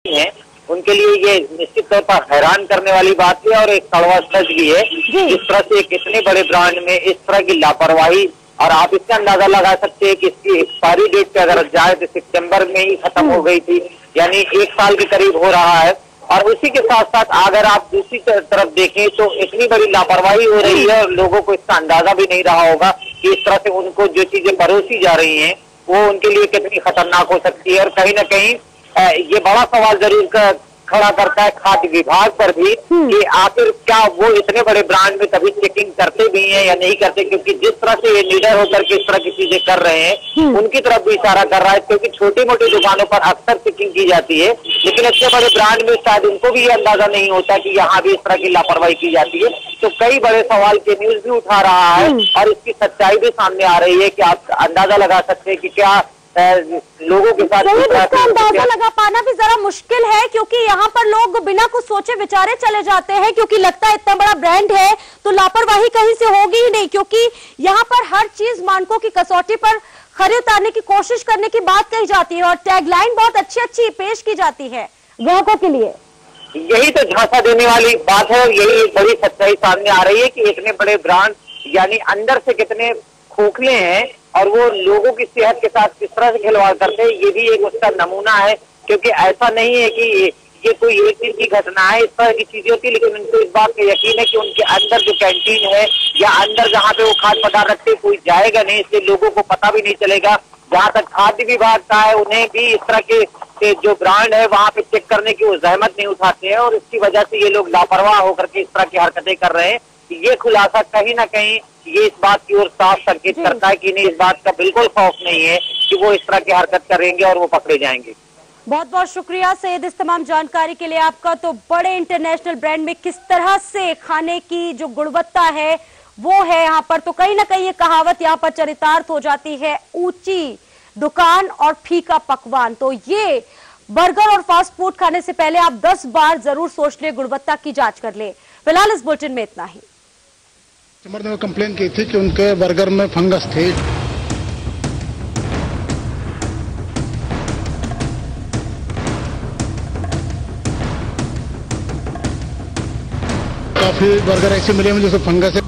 हैं उनके लिए ये निश्चित तौर पर हैरान करने वाली बात है और एक कड़वा सच भी है। इस तरह से एक इतने बड़े ब्रांड में इस तरह की लापरवाही, और आप इसका अंदाजा लगा सकते हैं कि इसकी एक्सपायरी डेट पे अगर जाए तो सितंबर में ही खत्म हो गई थी, यानी 1 साल के करीब हो रहा है। और उसी के साथ साथ अगर आप दूसरी तरफ देखें तो इतनी बड़ी लापरवाही हो रही है और लोगों को इसका अंदाजा भी नहीं रहा होगा कि इस तरह से उनको जो चीजें परोसी जा रही हैं वो उनके लिए कितनी खतरनाक हो सकती है। और कहीं ना कहीं ये बड़ा सवाल जरूर खड़ा करता है खाद्य विभाग पर भी कि आखिर क्या वो इतने बड़े ब्रांड में कभी चेकिंग करते भी हैं या नहीं करते, क्योंकि जिस तरह से ये निडर होकर के इस तरह की चीजें कर रहे हैं उनकी तरफ भी इशारा कर रहा है, क्योंकि छोटी मोटी दुकानों पर अक्सर चेकिंग की जाती है, लेकिन इतने बड़े ब्रांड में शायद उनको भी ये अंदाजा नहीं होता कि यहाँ भी इस तरह की लापरवाही की जाती है। तो कई बड़े सवाल के न्यूज भी उठा रहा है और इसकी सच्चाई भी सामने आ रही है कि आप अंदाजा लगा सकते हैं कि क्या लोगों के साथ इसका अंदाजा लगा पाना भी जरा मुश्किल है, क्योंकि यहाँ पर लोग बिना कुछ सोचे विचारे चले जाते हैं, क्योंकि लगता है इतना बड़ा ब्रांड है तो लापरवाही कहीं से होगी ही नहीं, क्योंकि यहाँ पर हर चीज मानकों की कसौटी पर खरे उतारने की कोशिश करने की बात कही जाती है और टैगलाइन बहुत अच्छी पेश की जाती है ग्राहकों के लिए। यही तो झांसा देने वाली बात है और यही बड़ी सच्चाई सामने आ रही है कि इतने बड़े ब्रांड यानी अंदर से कितने खोखले हैं और वो लोगों की सेहत के साथ किस तरह से खिलवाड़ करते हैं, ये भी एक उसका नमूना है। क्योंकि ऐसा नहीं है कि ये कोई एक दिन की घटना है, इस तरह की चीजें होती है, लेकिन उनको इस बात का यकीन है कि उनके अंदर जो कैंटीन है या अंदर जहाँ पे वो खाद्य पदार्थ रखते हैं कोई जाएगा नहीं, इसलिए लोगों को पता भी नहीं चलेगा। जहाँ तक खाद्य विभाग का है उन्हें भी इस तरह के जो ब्रांड है वहाँ पे चेक करने की वो जहमत नहीं उठाते हैं और इसकी वजह से ये लोग लापरवाह होकर के इस तरह की हरकतें कर रहे हैं। ये खुलासा कहीं ना कहीं ये इस बात की ओर साफ संकेत करता है कि इन्हें इस बात का बिल्कुल खौफ नहीं है कि वो इस तरह की हरकत करेंगे और वो पकड़े जाएंगे। बहुत बहुत शुक्रिया सैयद इस तमाम जानकारी के लिए आपका। तो बड़े इंटरनेशनल ब्रांड में किस तरह से खाने की जो गुणवत्ता है वो है यहाँ पर, तो कहीं ना कहीं ये कहावत यहाँ पर चरितार्थ हो जाती है, ऊंची दुकान और फीका पकवान। तो ये बर्गर और फास्ट फूड खाने से पहले आप 10 बार जरूर सोच ले, गुणवत्ता की जांच कर ले। फिलहाल इस बुलेटिन में इतना ही। कस्टमर ने कंप्लेन की थी कि उनके बर्गर में फंगस थी। काफी बर्गर ऐसे मिले मुझे फंगस है।